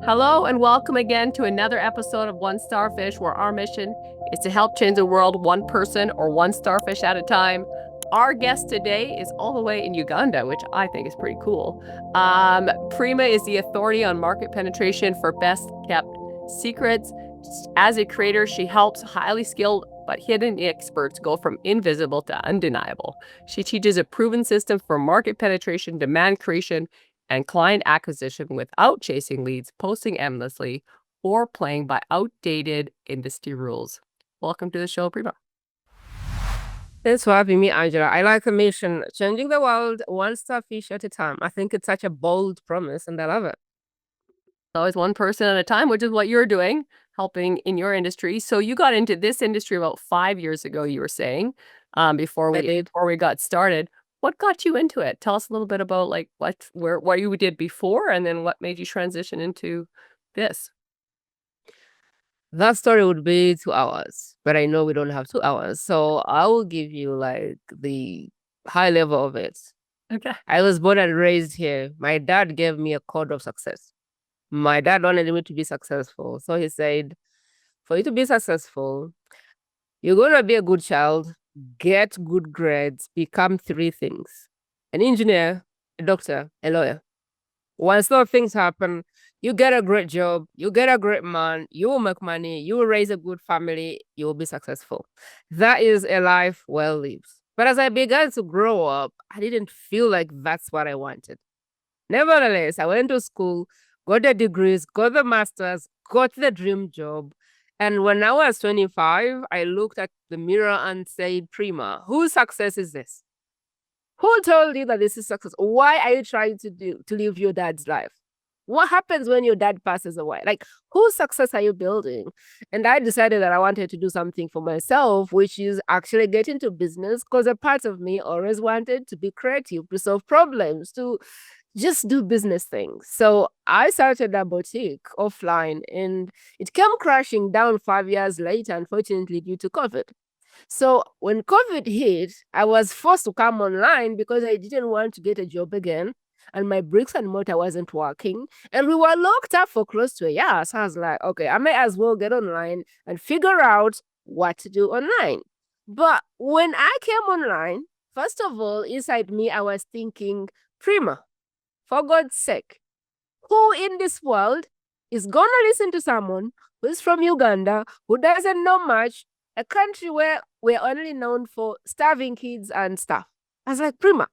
Hello and welcome again to another episode of One Starfish, where our mission is to help change the world one person or one starfish at a time. Our guest today is all the way in Uganda, which I think is pretty cool. Prima is the authority on market penetration for best kept secrets. As a creator, she helps highly skilled but hidden experts go from invisible to undeniable. She teaches a proven system for market penetration, demand creation, and client acquisition without chasing leads, posting endlessly, or playing by outdated industry rules. Welcome to the show, Prima. Thanks for having me, Angela. I like the mission, changing the world one starfish at a time. I think it's such a bold promise, and I love it. Always one person at a time, which is what you're doing, helping in your industry. So you got into this industry about 5 years ago, you were saying, before we got started. What got you into it? Tell us a little bit about like what you did before, and then what made you transition into this. That story would be 2 hours, but I know we don't have 2 hours. So I will give you like the high level of it. Okay. I was born and raised here. My dad gave me a code of success. My dad wanted me to be successful. So he said, for you to be successful, you're going to be a good child, get good grades, become 3 things: an engineer, a doctor, a lawyer. Once those things happen, you get a great job, you get a great man, you will make money, you will raise a good family, you will be successful. That is a life well lived. But as I began to grow up, I didn't feel like that's what I wanted. Nevertheless, I went to school, got the degrees, got the masters, got the dream job. And when I was 25, I looked at the mirror and said, Prima, whose success is this? Who told you that this is success? Why are you trying to live your dad's life? What happens when your dad passes away? Like, whose success are you building? And I decided that I wanted to do something for myself, which is actually get into business, because a part of me always wanted to be creative, to solve problems, to just do business things. So I started a boutique offline, and it came crashing down 5 years later, unfortunately, due to COVID. So when COVID hit, I was forced to come online because I didn't want to get a job again. And my bricks and mortar wasn't working. And we were locked up for close to a year. So I was like, okay, I may as well get online and figure out what to do online. But when I came online, first of all, inside me, I was thinking, Prima, for God's sake, who in this world is going to listen to someone who's from Uganda, who doesn't know much, a country where we're only known for starving kids and stuff? I was like, Prima,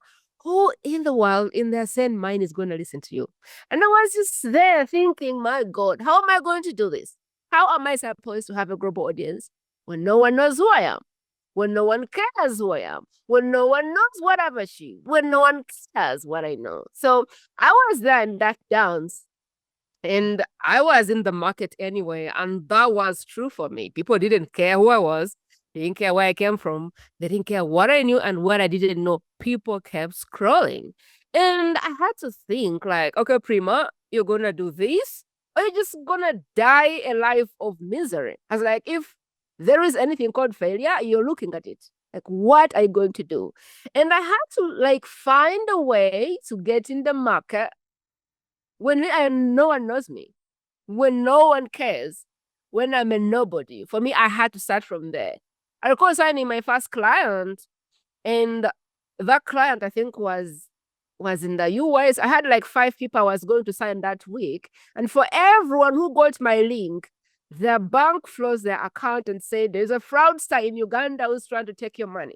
who in the world in their sane mind is going to listen to you? And I was just there thinking, my God, how am I going to do this? How am I supposed to have a global audience when no one knows who I am? When no one cares who I am? When no one knows what I've achieved? When no one cares what I know? So I was there in that dance, and I was in the market anyway, and that was true for me. People didn't care who I was. They didn't care where I came from. They didn't care what I knew and what I didn't know. People kept scrolling. And I had to think like, okay, Prima, you're going to do this, or you're just going to die a life of misery. I was like, if there is anything called failure, you're looking at it. Like, what are you going to do? And I had to like find a way to get in the market when no one knows me, when no one cares, when I'm a nobody. For me, I had to start from there. I recall signing my first client, and that client, I think, was in the US. I had like 5 people I was going to sign that week. And for everyone who got my link, their bank froze their account and said, there's a fraudster in Uganda who's trying to take your money.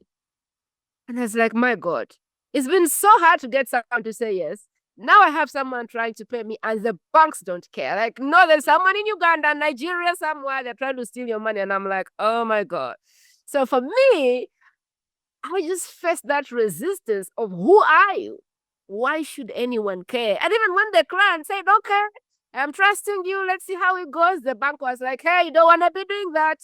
And I was like, my God, it's been so hard to get someone to say yes. Now I have someone trying to pay me, and the banks don't care. Like, no, there's someone in Uganda, Nigeria, somewhere, they're trying to steal your money. And I'm like, oh my God. So for me, I just faced that resistance of, who are you? Why should anyone care? And even when the client said, okay, I'm trusting you, let's see how it goes, the bank was like, hey, you don't want to be doing that.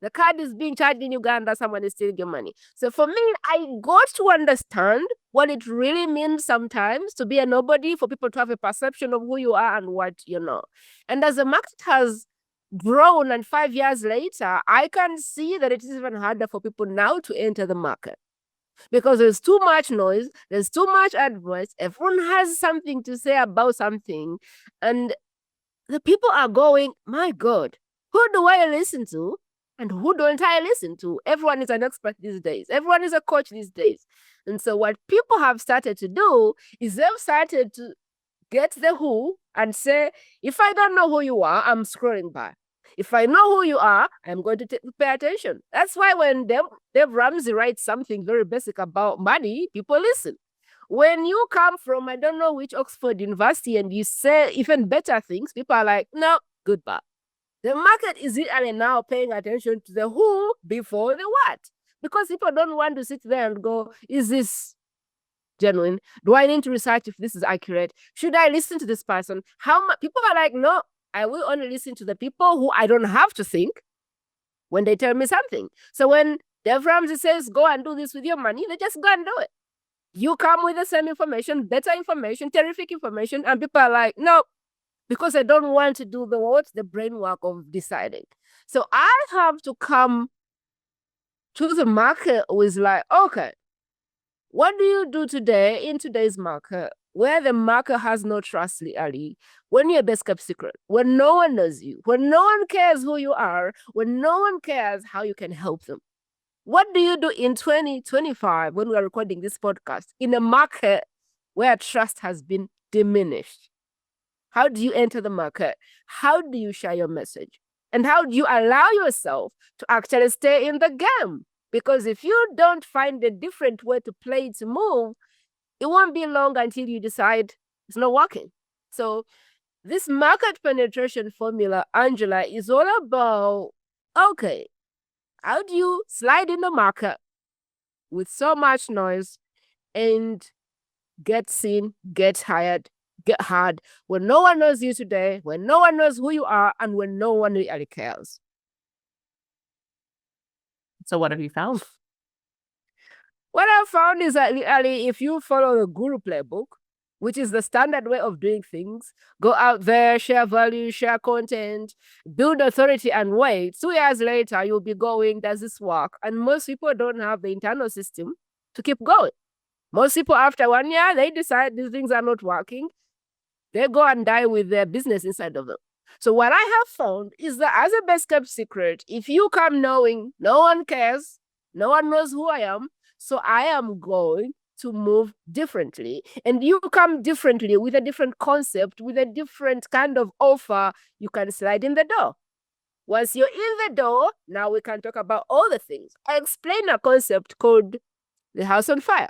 The card is being charged in Uganda, someone is stealing your money. So for me, I got to understand what it really means sometimes to be a nobody, for people to have a perception of who you are and what you know. And as the market has grown, and 5 years later, I can see that it is even harder for people now to enter the market, because there's too much noise, there's too much advice, everyone has something to say about something. And the people are going, my God, who do I listen to? And who don't I listen to? Everyone is an expert these days. Everyone is a coach these days. And so what people have started to do is they've started to get the who and say, if I don't know who you are, I'm scrolling by. If I know who you are, I'm going to pay attention. That's why when Dave Ramsey writes something very basic about money, people listen. When you come from, I don't know which Oxford University, and you say even better things, people are like, no, goodbye. The market is literally now paying attention to the who before the what. Because people don't want to sit there and go, is this genuine? Do I need to research if this is accurate? Should I listen to this person? People are like, no, I will only listen to the people who I don't have to think when they tell me something. So when Dave Ramsey says, go and do this with your money, they just go and do it. You come with the same information, better information, terrific information, and people are like, no, because I don't want to do the brain work of deciding. So I have to come to the market with like, okay, what do you do today in today's market where the market has no trust really, when you're best kept secret, when no one knows you, when no one cares who you are, when no one cares how you can help them? What do you do in 2025 when we are recording this podcast in a market where trust has been diminished? How do you enter the market? How do you share your message? And how do you allow yourself to actually stay in the game? Because if you don't find a different way to play to move, it won't be long until you decide it's not working. So this market penetration formula, Angela, is all about, okay, how do you slide in the market with so much noise and get seen, get hired, get hard when no one knows you today, when no one knows who you are, and when no one really cares? So what have you found? What I found is that really, if you follow the Guru playbook, which is the standard way of doing things, go out there, share value, share content, build authority, and wait. 2 years later, you'll be going, does this work? And most people don't have the internal system to keep going. Most people, after 1 year, they decide these things are not working. They go and die with their business inside of them. So what I have found is that as a best kept secret, if you come knowing no one cares, no one knows who I am, so I am going to move differently, and you come differently with a different concept, with a different kind of offer, you can slide in the door. Once you're in the door, now we can talk about all the things. I explain a concept called the house on fire.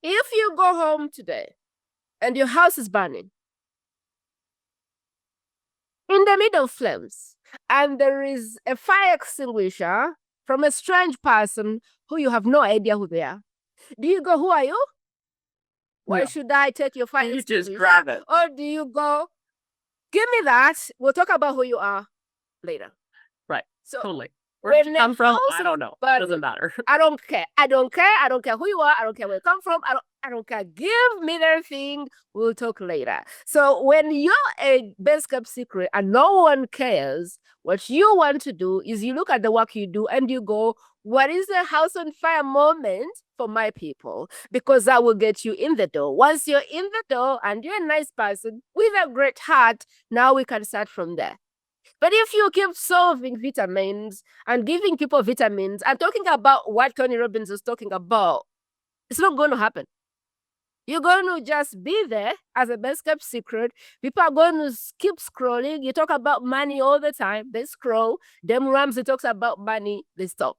If you go home today and your house is burning in the middle of flames, and there is a fire extinguisher from a strange person who you have no idea who they are, do you go, who are you? Why should I take your fire extinguisher? Just grab it. Or do you go, give me that, we'll talk about who you are later? Right. So totally. Where did you come from? house I don't know. but Doesn't matter. I don't care. I don't care. I don't care who you are. I don't care where you come from. I don't care. Give me their thing. We'll talk later. So when you're a best kept secret and no one cares, what you want to do is you look at the work you do and you go, what is the house on fire moment for my people? Because that will get you in the door. Once you're in the door and you're a nice person with a great heart, now we can start from there. But if you keep solving vitamins and giving people vitamins and talking about what Tony Robbins is talking about, it's not going to happen. You're going to just be there as a best kept secret. People are going to keep scrolling. You talk about money all the time. They scroll. Dave Ramsey talks about money. They stop.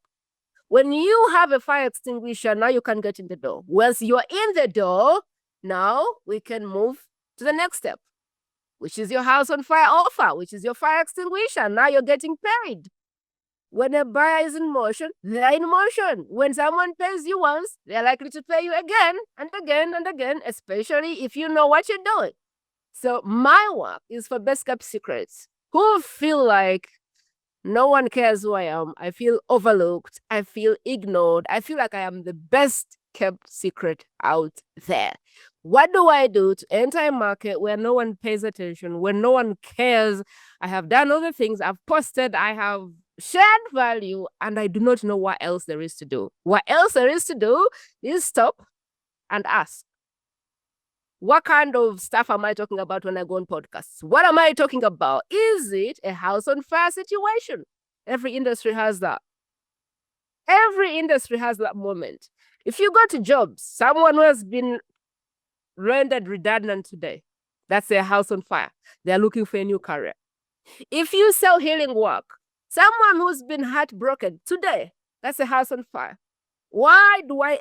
When you have a fire extinguisher, now you can get in the door. Once you're in the door, now we can move to the next step, which is your house on fire offer, which is your fire extinguisher. Now you're getting paid. When a buyer is in motion, they're in motion. When someone pays you once, they're likely to pay you again and again and again, especially if you know what you're doing. So my work is for best kept secrets who feel like no one cares who I am. I feel overlooked. I feel ignored. I feel like I am the best kept secret out there. What do I do to enter a market where no one pays attention, where no one cares? I have done all the things. I've posted. I have shared value, and I do not know what else there is to do. What else there is to do is stop and ask, What kind of stuff am I talking about when I go on podcasts? What am I talking about? Is it a house on fire situation? Every industry has that. Every industry has that moment. If you go to jobs, someone who has been rendered redundant today, that's their house on fire. They're looking for a new career. If you sell healing work, someone who's been heartbroken today, that's a house on fire. Why do I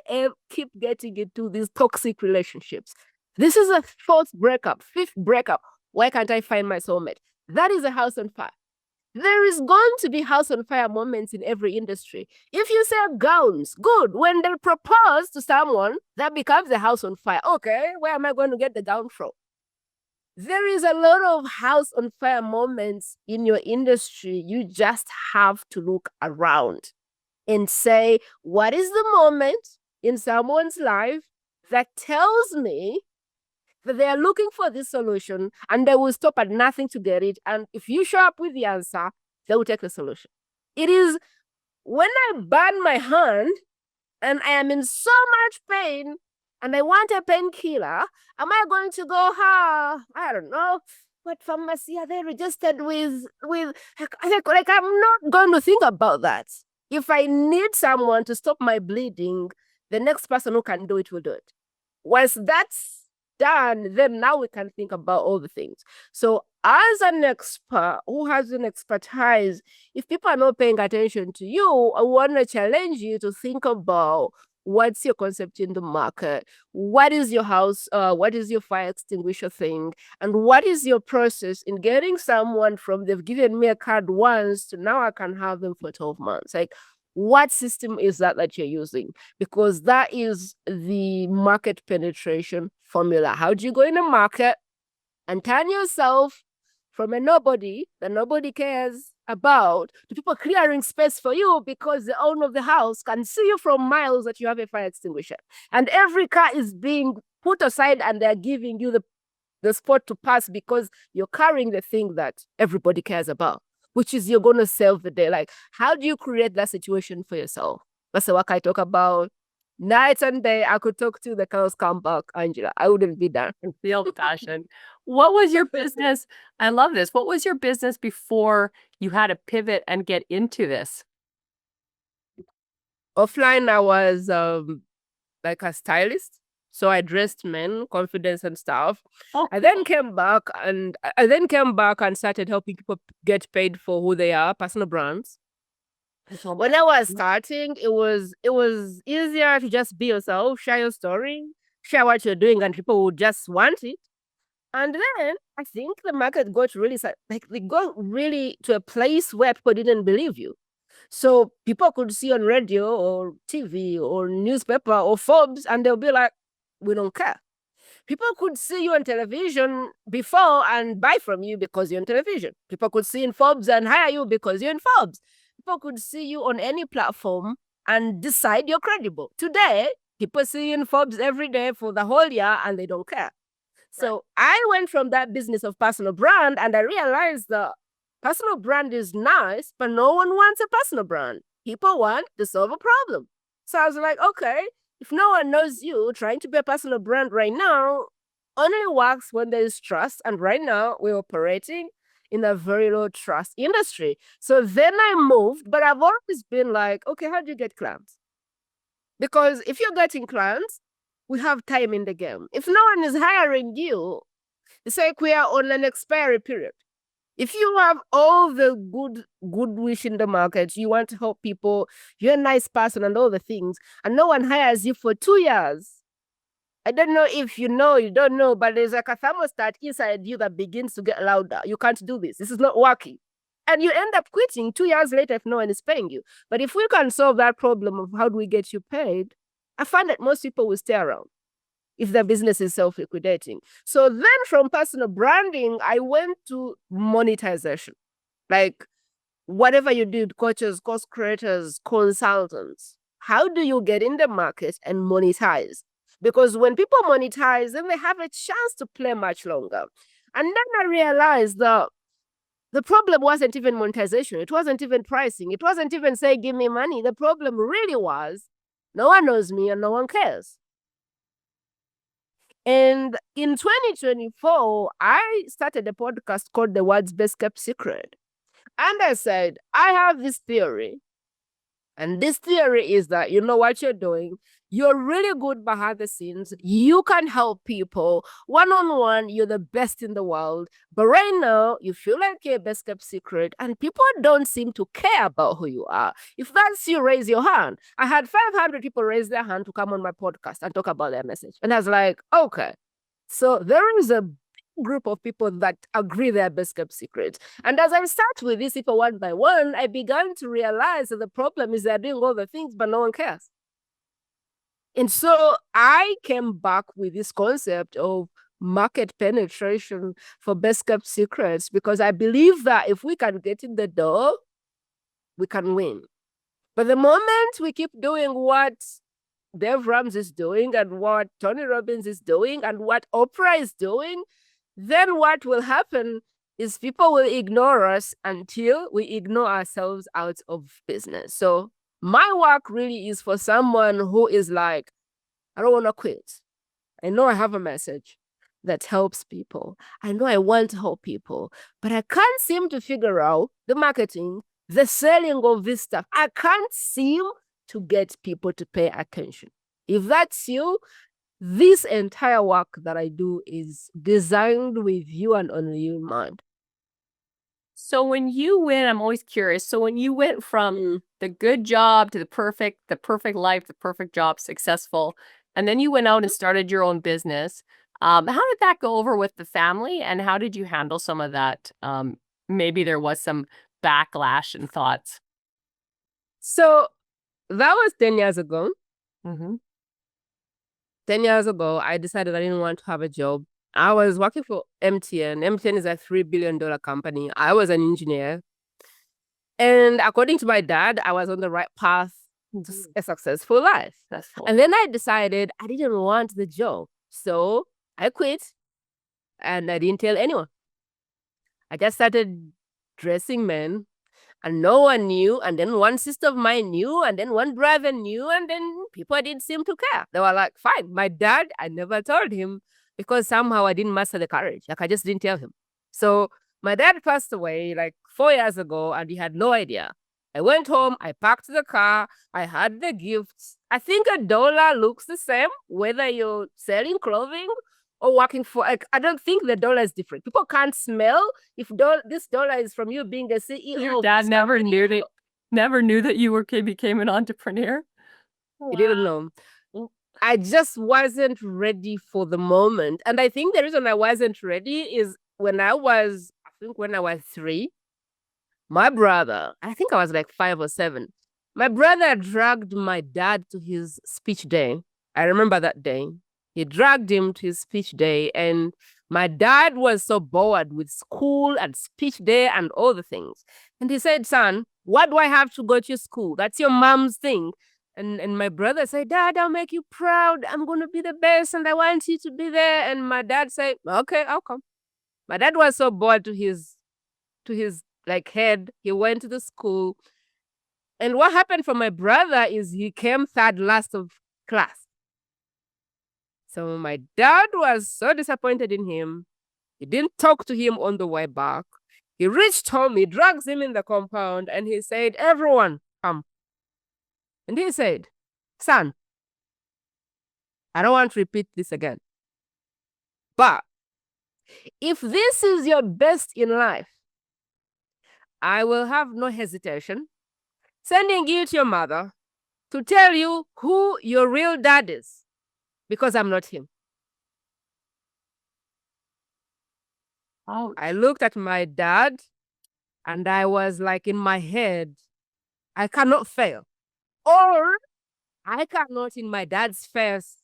keep getting into these toxic relationships? This is a fourth breakup, fifth breakup. Why can't I find my soulmate? That is a house on fire. There is going to be house on fire moments in every industry. If you sell gowns, good. When they propose to someone, that becomes a house on fire. Okay, where am I going to get the gown from? There is a lot of house on fire moments in your industry. You just have to look around and say, what is the moment in someone's life that tells me that they are looking for this solution and they will stop at nothing to get it. And if you show up with the answer, they will take the solution. It is when I burn my hand and I am in so much pain and I want a painkiller, am I going to go, I don't know, what pharmacy are they registered with? Like, I'm not going to think about that. If I need someone to stop my bleeding, the next person who can do it will do it. Once that's done, then now we can think about all the things. So as an expert who has an expertise, if people are not paying attention to you, I want to challenge you to think about what's your concept in the market, what is your house, what is your fire extinguisher thing, and what is your process in getting someone from they've given me a card once to now I can have them for 12 months. Like, what system is that you're using? Because that is the market penetration formula. How do you go in a market and turn yourself from a nobody that nobody cares about to people clearing space for you because the owner of the house can see you from miles that you have a fire extinguisher. And every car is being put aside and they're giving you the spot to pass because you're carrying the thing that everybody cares about, which is you're going to save the day. Like, how do you create that situation for yourself? That's the work I talk about. Night and day, I could talk to the cows come back, Angela. I wouldn't be done. And feel the passion. What was your business? I love this. What was your business before you had to pivot and get into this? Offline, I was like a stylist. So I dressed men, confidence and stuff. Oh, I then came back and started helping people get paid for who they are, personal brands. When I was starting, it was easier to just be yourself, share your story, share what you're doing, and people would just want it. And then I think the market got really they got really to a place where people didn't believe you. So people could see on radio or TV or newspaper or Forbes, and they'll be like, we don't care. People could see you on television before and buy from you because you're on television. People could see in Forbes and hire you because you're in Forbes. People could see you on any platform and decide you're credible. Today, people see you in Forbes every day for the whole year and they don't care. So I went from that business of personal brand and I realized that personal brand is nice, but no one wants a personal brand. People want to solve a problem. So I was like, okay, if no one knows you, trying to be a personal brand right now only works when there is trust. And right now we're operating in a very low trust industry. So then I moved, but I've always been like, okay, how do you get clients? Because if you're getting clients, we have time in the game. If no one is hiring you, it's like we are on an expiry period. If you have all the good wish in the market, you want to help people, you're a nice person and all the things, and no one hires you for 2 years. I don't know if you know, you don't know, but there's like a thermostat inside you that begins to get louder. You can't do this. This is not working. And you end up quitting 2 years later if no one is paying you. But if we can solve that problem of how do we get you paid, I find that most people will stay around if their business is self-liquidating. So then from personal branding, I went to monetization. Like whatever you did, coaches, course creators, consultants, how do you get in the market and monetize? Because when people monetize, then they have a chance to play much longer. And then I realized that the problem wasn't even monetization. It wasn't even pricing. It wasn't even say, give me money. The problem really was no one knows me and no one cares. And in 2024, I started a podcast called The World's Best Kept Secret. And I said, I have this theory. And this theory is that you know what you're doing. You're really good behind the scenes. You can help people one-on-one. You're the best in the world. But right now, you feel like you're a best kept secret, and people don't seem to care about who you are. If that's you, raise your hand. I had 500 people raise their hand to come on my podcast and talk about their message. And I was like, okay. So there is a group of people that agree they're best kept secrets. And as I start with these people one by one, I began to realize that the problem is they're doing all the things, but no one cares. And so I came back with this concept of market penetration for best kept secrets, because I believe that if we can get in the door, we can win. But the moment we keep doing what Dave Ramsey is doing and what Tony Robbins is doing and what Oprah is doing, then what will happen is people will ignore us until we ignore ourselves out of business. So my work really is for someone who is like, I don't want to quit. I know I have a message that helps people. I know I want to help people, but I can't seem to figure out the marketing, the selling of this stuff. I can't seem to get people to pay attention. If that's you, this entire work that I do is designed with you and only you in mind. So when you went, I'm always curious. So when you went from the good job to the perfect life, the perfect job, successful, and then you went out and started your own business, how did that go over with the family, and how did you handle some of that? Maybe there was some backlash and thoughts. So that was 10 years ago. Mm-hmm. 10 years ago, I decided I didn't want to have a job. I was working for MTN. MTN is a $3 billion company. I was an engineer. And according to my dad, I was on the right path to a successful life. And then I decided I didn't want the job. So I quit and I didn't tell anyone. I just started dressing men, and no one knew. And then one sister of mine knew, and then one brother knew, and then people didn't seem to care. They were like, fine. My dad, I never told him because somehow I didn't master the courage. Like, I just didn't tell him. So my dad passed away like 4 years ago, and he had no idea. I went home, I parked the car, I had the gifts. I think $1 looks the same, whether you're selling clothing or working for, like, I don't think the dollar is different. People can't smell if this dollar is from you being a CEO. Your dad never knew that you became an entrepreneur? He didn't know. I just wasn't ready for the moment. And I think the reason I wasn't ready is when I was 3, my brother, I think I was like 5 or 7, my brother dragged my dad to his speech day. I remember that day. He dragged him to his speech day, and my dad was so bored with school and speech day and all the things. And he said, son, what do I have to go to school? That's your mom's thing. And my brother said, Dad, I'll make you proud. I'm going to be the best, and I want you to be there. And my dad said, okay, I'll come. My dad was so bored to his like head. He went to the school. And what happened for my brother is he came third last of class. So my dad was so disappointed in him. He didn't talk to him on the way back. He reached home, he drags him in the compound, and he said, everyone, come. And he said, son, I don't want to repeat this again. But if this is your best in life, I will have no hesitation sending you to your mother to tell you who your real dad is, because I'm not him. Oh, I looked at my dad and I was like, in my head, I cannot fail. Or I cannot, in my dad's face,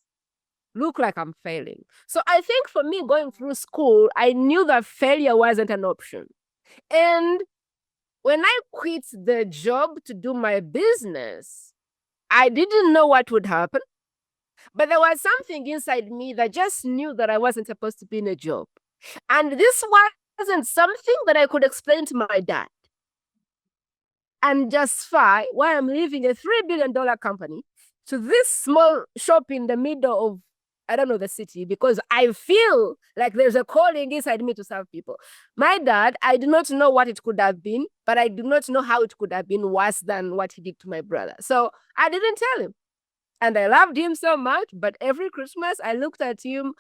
look like I'm failing. So I think for me, going through school, I knew that failure wasn't an option. And when I quit the job to do my business, I didn't know what would happen. But there was something inside me that just knew that I wasn't supposed to be in a job. And this wasn't something that I could explain to my dad and justify why I'm leaving a $3 billion company to this small shop in the middle of I don't know the city, because I feel like there's a calling inside me to serve people. My dad, I do not know what it could have been, but I do not know how it could have been worse than what he did to my brother. So I didn't tell him. And I loved him so much, but every Christmas I looked at him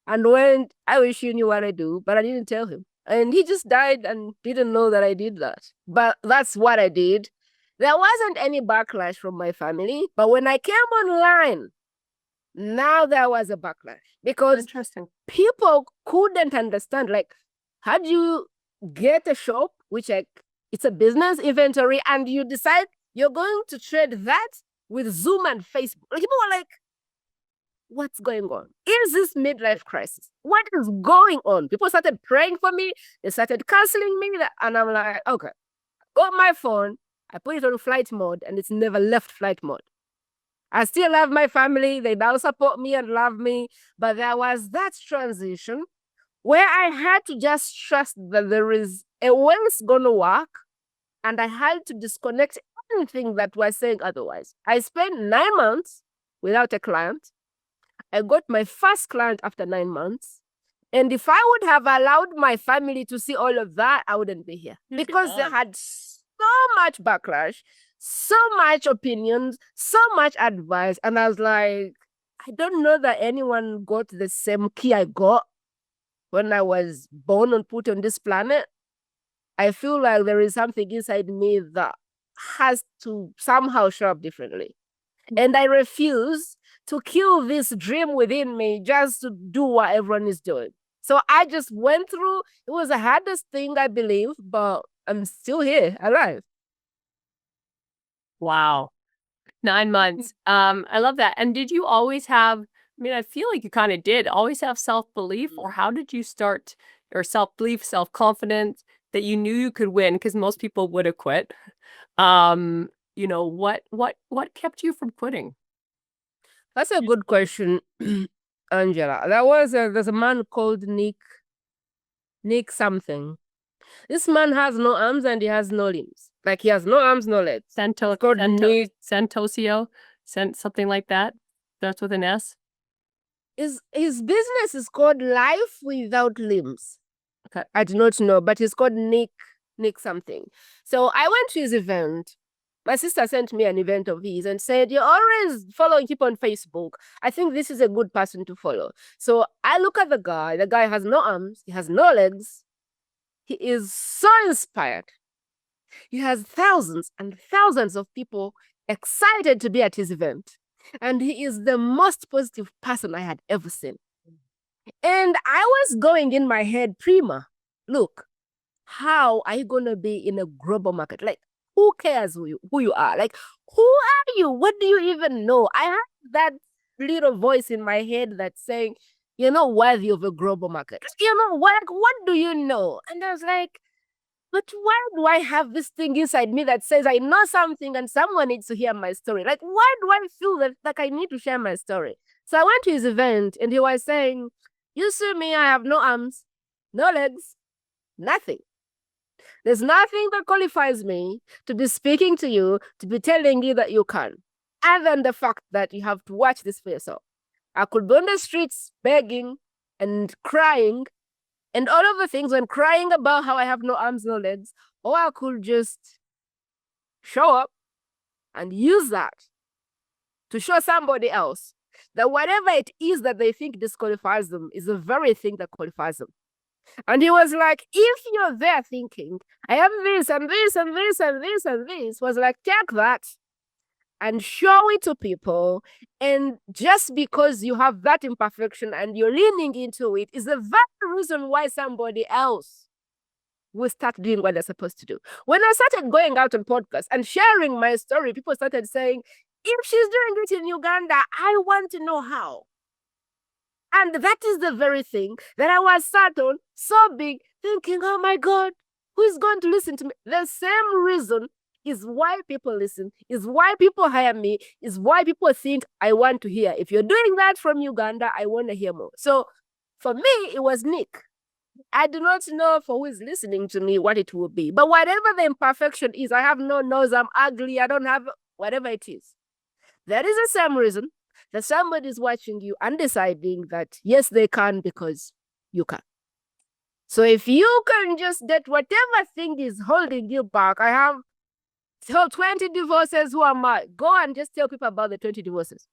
and went, I wish you knew what I do, but I didn't tell him. And he just died and didn't know that I did that. But that's what I did. There wasn't any backlash from my family, but when I came online, now there was a backlash, because Interesting. people couldn't understand, like, how do you get a shop, which, like, it's a business inventory, and you decide you're going to trade that with Zoom and Facebook? Like, people were like, what's going on? Is this midlife crisis? What is going on? People started praying for me. They started counseling me. And I'm like, okay, got my phone. I put it on flight mode, and it's never left flight mode. I still love my family. They now support me and love me. But there was that transition where I had to just trust that there is a way it's going to work. And I had to disconnect anything that was saying otherwise. I spent 9 months without a client. I got my first client after 9 months. And if I would have allowed my family to see all of that, I wouldn't be here. Because they had so much backlash, so much opinions, so much advice. And I was like, I don't know that anyone got the same key I got when I was born and put on this planet. I feel like there is something inside me that has to somehow show up differently. And I refuse to kill this dream within me just to do what everyone is doing. So I just went through, it was the hardest thing, I believe, but I'm still here, alive. Wow. 9 months. I love that. And did you always have, I mean, I feel like you kind of did always have self-belief, or how did you start, or self-belief, self-confidence that you knew you could win? Because most people would have quit. You know, what kept you from quitting? That's a good question, Angela. There's a man called Nick something. This man has no arms and he has no limbs. Like, he has no arms, no legs. Santosio, something like that. Starts with an S. His business is called Life Without Limbs. Okay. I do not know, but it's called Nick something. So I went to his event. My sister sent me an event of his and said, you're always following people on Facebook. I think this is a good person to follow. So I look at the guy. The guy has no arms. He has no legs. He is so inspired. He has thousands and thousands of people excited to be at his event. And he is the most positive person I had ever seen. And I was going in my head, Prima, look, how are you going to be in a global market? Like, who cares who you are? Like, who are you? What do you even know? I had that little voice in my head that's saying, you're not worthy of a global market. You know, what do you know? And I was like, but why do I have this thing inside me that says I know something and someone needs to hear my story? Like, why do I feel that like I need to share my story? So I went to his event and he was saying, you see me, I have no arms, no legs, nothing. There's nothing that qualifies me to be speaking to you, to be telling you that you can, other than the fact that you have to watch this for yourself. I could be on the streets begging and crying and all of the things, and crying about how I have no arms, no legs, or I could just show up and use that to show somebody else that whatever it is that they think disqualifies them is the very thing that qualifies them. And he was like, if you're there thinking, I have this and this and this and this and this, was like, take that and show it to people. And just because you have that imperfection and you're leaning into it is the very reason why somebody else will start doing what they're supposed to do. When I started going out on podcasts and sharing my story, people started saying, if she's doing it in Uganda, I want to know how. And that is the very thing that I was sat on, sobbing, thinking, oh my God, who is going to listen to me? The same reason is why people listen, is why people hire me, is why people think I want to hear. If you're doing that from Uganda, I want to hear more. So for me, it was Nick. I do not know for who is listening to me what it will be. But whatever the imperfection is, I have no nose, I'm ugly, I don't have whatever it is. That is the same reason that somebody's watching you and deciding that, yes, they can because you can. So if you can just get whatever thing is holding you back, I have 20 divorces, who am I? Go and just tell people about the 20 divorces.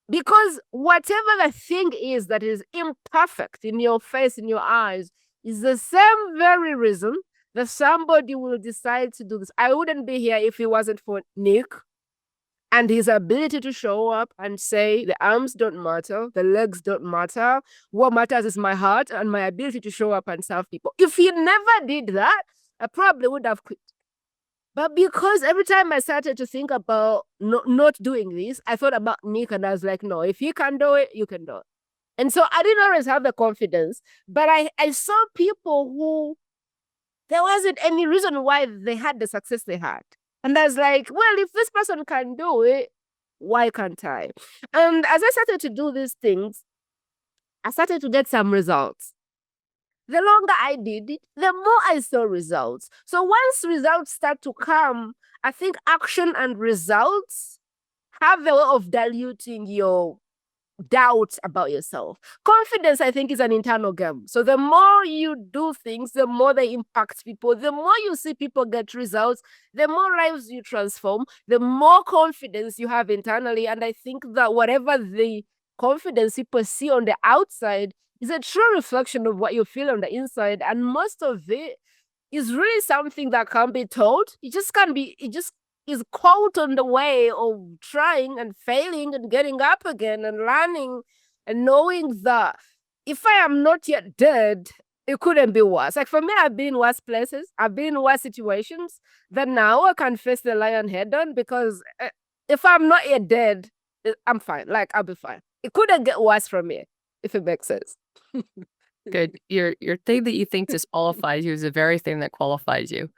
Because whatever the thing is that is imperfect in your face, in your eyes, is the same very reason that somebody will decide to do this. I wouldn't be here if it wasn't for Nick and his ability to show up and say the arms don't matter, the legs don't matter. What matters is my heart and my ability to show up and serve people. If he never did that, I probably would have quit. But because every time I started to think about not doing this, I thought about Nick and I was like, no, if he can do it, you can do it. And so I didn't always have the confidence, but I saw people who there wasn't any reason why they had the success they had. And I was like, well, if this person can do it, why can't I? And as I started to do these things, I started to get some results. The longer I did it, the more I saw results. So once results start to come, I think action and results have the way of diluting your doubts about yourself. Confidence, I think, is an internal game. So the more you do things, the more they impact people. The more you see people get results, the more lives you transform, the more confidence you have internally. And I think that whatever the confidence people see on the outside is a true reflection of what you feel on the inside. And most of it is really something that can't be told. It just can't be, it just is caught on the way of trying and failing and getting up again and learning and knowing that if I am not yet dead, it couldn't be worse. Like for me, I've been in worse places. I've been in worse situations that now I can face the lion head on because if I'm not yet dead, I'm fine. Like I'll be fine. It couldn't get worse from me, if it makes sense. Good. Your thing that you think disqualifies you is the very thing that qualifies you.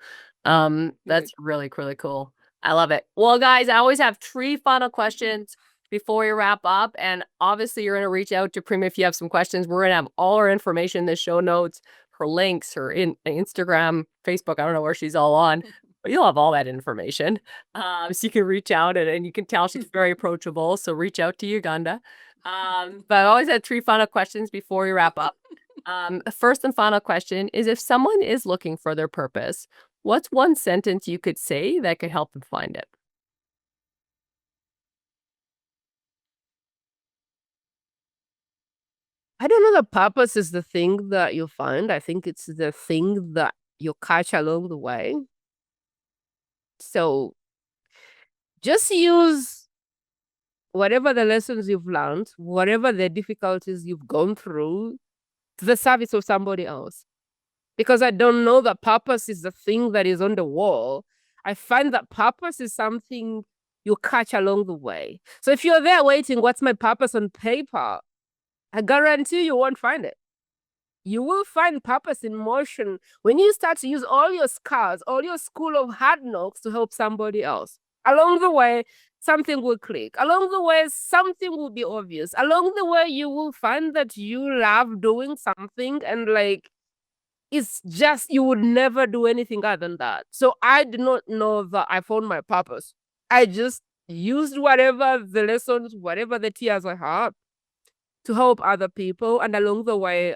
That's really, really cool. I love it. Well, guys, I always have 3 final questions before we wrap up. And obviously, you're going to reach out to Prima if you have some questions. We're going to have all her information in the show notes, her links, her Instagram, Facebook. I don't know where she's all on, but you'll have all that information. So you can reach out and you can tell she's very approachable. So reach out to Uganda. But I always had 3 final questions before we wrap up. The first and final question is, if someone is looking for their purpose, what's one sentence you could say that could help them find it? I don't know, the purpose is the thing that you find. I think it's the thing that you catch along the way. So just use whatever the lessons you've learned, whatever the difficulties you've gone through, to the service of somebody else. Because I don't know that purpose is the thing that is on the wall. I find that purpose is something you catch along the way. So if you're there waiting, what's my purpose on paper? I guarantee you won't find it. You will find purpose in motion when you start to use all your scars, all your school of hard knocks to help somebody else. Along the way, something will click. Along the way, something will be obvious. Along the way, you will find that you love doing something and like, it's just, you would never do anything other than that. So I did not know that I found my purpose. I just used whatever the lessons, whatever the tears I had to help other people. And along the way,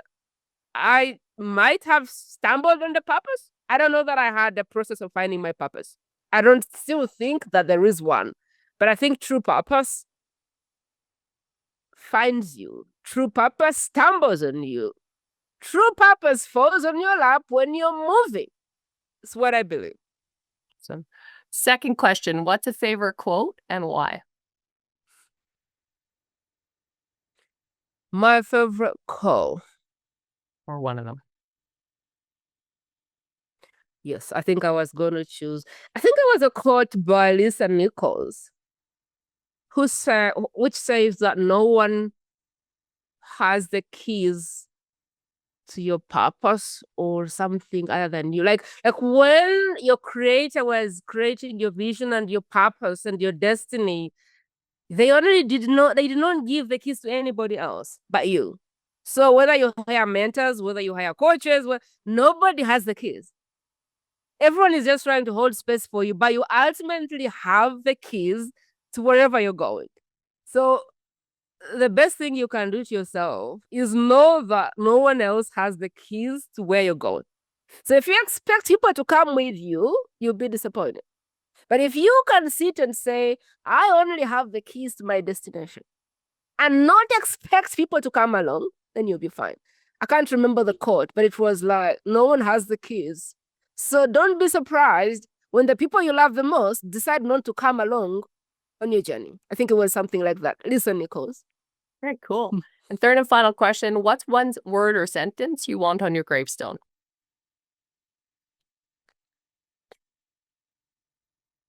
I might have stumbled on the purpose. I don't know that I had the process of finding my purpose. I don't still think that there is one. But I think true purpose finds you. True purpose stumbles on you. True purpose falls on your lap when you're moving. It's what I believe. So, second question, what's a favorite quote and why? My favorite quote. Or one of them. Yes, I think I was going to choose. I think it was a quote by Lisa Nichols, which says that no one has the keys to your purpose or something other than you. Like when your creator was creating your vision and your purpose and your destiny, they did not give the keys to anybody else but you. So whether you hire mentors, whether you hire coaches, nobody has the keys. Everyone is just trying to hold space for you, but you ultimately have the keys to wherever you're going. So the best thing you can do to yourself is know that no one else has the keys to where you're going. So if you expect people to come with you, you'll be disappointed. But if you can sit and say, I only have the keys to my destination, and not expect people to come along, then you'll be fine. I can't remember the quote, but it was like, no one has the keys. So don't be surprised when the people you love the most decide not to come along on your journey. I think it was something like that. Listen, Nichols. Very cool. And third and final question, what's one word or sentence you want on your gravestone?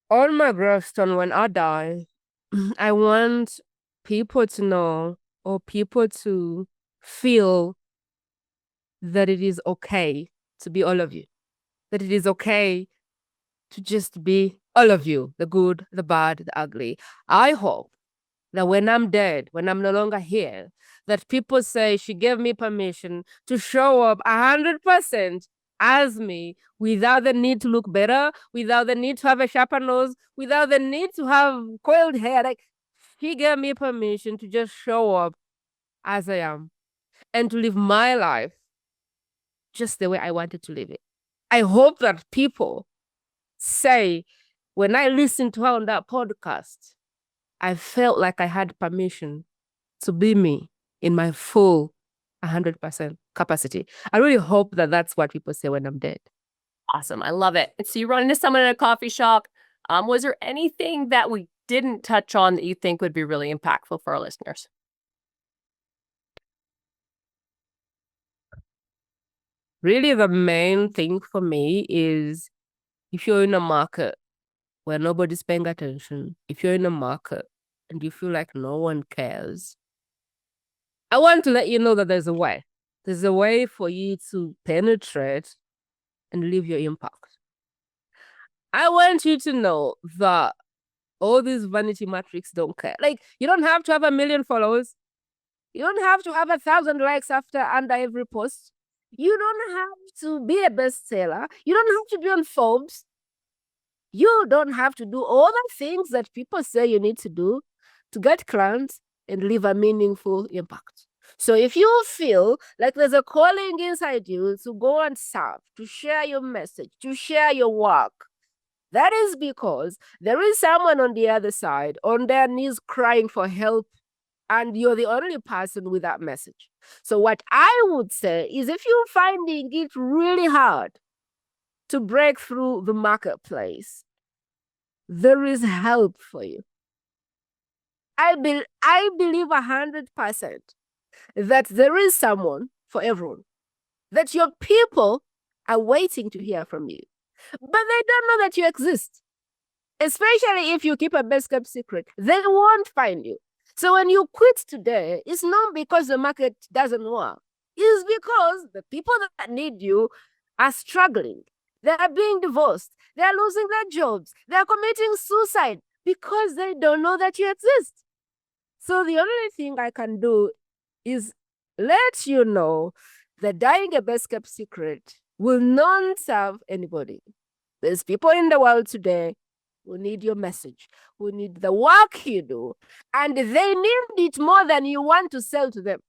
On my gravestone, when I die, I want people to know or people to feel that it is okay to be all of you, that it is okay to just be all of you, the good, the bad, the ugly. I hope that when I'm dead, when I'm no longer here, that people say she gave me permission to show up 100% as me without the need to look better, without the need to have a sharper nose, without the need to have coiled hair. Like, she gave me permission to just show up as I am and to live my life just the way I wanted to live it. I hope that people say, when I listened to her on that podcast, I felt like I had permission to be me in my full 100% capacity. I really hope that that's what people say when I'm dead. Awesome. I love it. So you run into someone in a coffee shop. Was there anything that we didn't touch on that you think would be really impactful for our listeners? Really, the main thing for me is if you're in a market where nobody's paying attention, if you're in a market and you feel like no one cares, I want to let you know that there's a way. There's a way for you to penetrate and leave your impact. I want you to know that all these vanity metrics don't care. Like, you don't have to have 1 million followers. You don't have to have 1,000 likes under every post. You don't have to be a bestseller. You don't have to be on Forbes. You don't have to do all the things that people say you need to do to get clients and leave a meaningful impact. So if you feel like there's a calling inside you to go and serve, to share your message, to share your work, that is because there is someone on the other side on their knees crying for help, and you're the only person with that message. So what I would say is, if you're finding it really hard to break through the marketplace, there is help for you. I believe 100% that there is someone for everyone, that your people are waiting to hear from you, but they don't know that you exist. Especially if you keep a best kept secret, they won't find you. So when you quit today, it's not because the market doesn't work. It's because the people that need you are struggling. They are being divorced. They are losing their jobs. They are committing suicide because they don't know that you exist. So the only thing I can do is let you know that dying a best kept secret will not serve anybody. There's people in the world today who need your message, who need the work you do, and they need it more than you want to sell to them.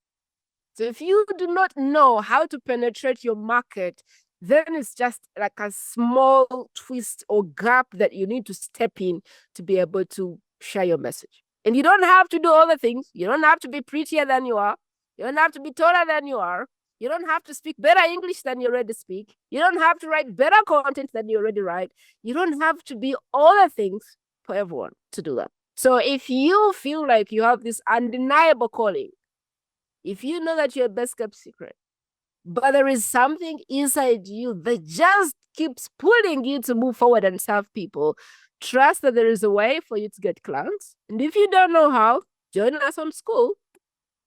So if you do not know how to penetrate your market, then it's just like a small twist or gap that you need to step in to be able to share your message. And you don't have to do all the things. You don't have to be prettier than you are. You don't have to be taller than you are. You don't have to speak better English than you already speak. You don't have to write better content than you already write. You don't have to be all the things for everyone to do that. So if you feel like you have this undeniable calling, if you know that you're a best kept secret, but there is something inside you that just keeps pulling you to move forward and serve people, trust that there is a way for you to get clients. And if you don't know how, join us on school.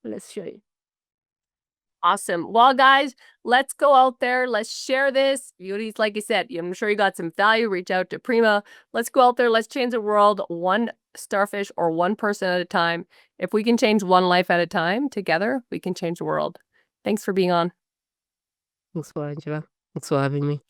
Let's show you. Awesome. Well, guys, let's go out there. Let's share this. Beauties, like you said, I'm sure you got some value. Reach out to Prima. Let's go out there. Let's change the world one starfish or one person at a time. If we can change one life at a time together, we can change the world. Thanks for being on. Thanks for Angela. Thanks for having me.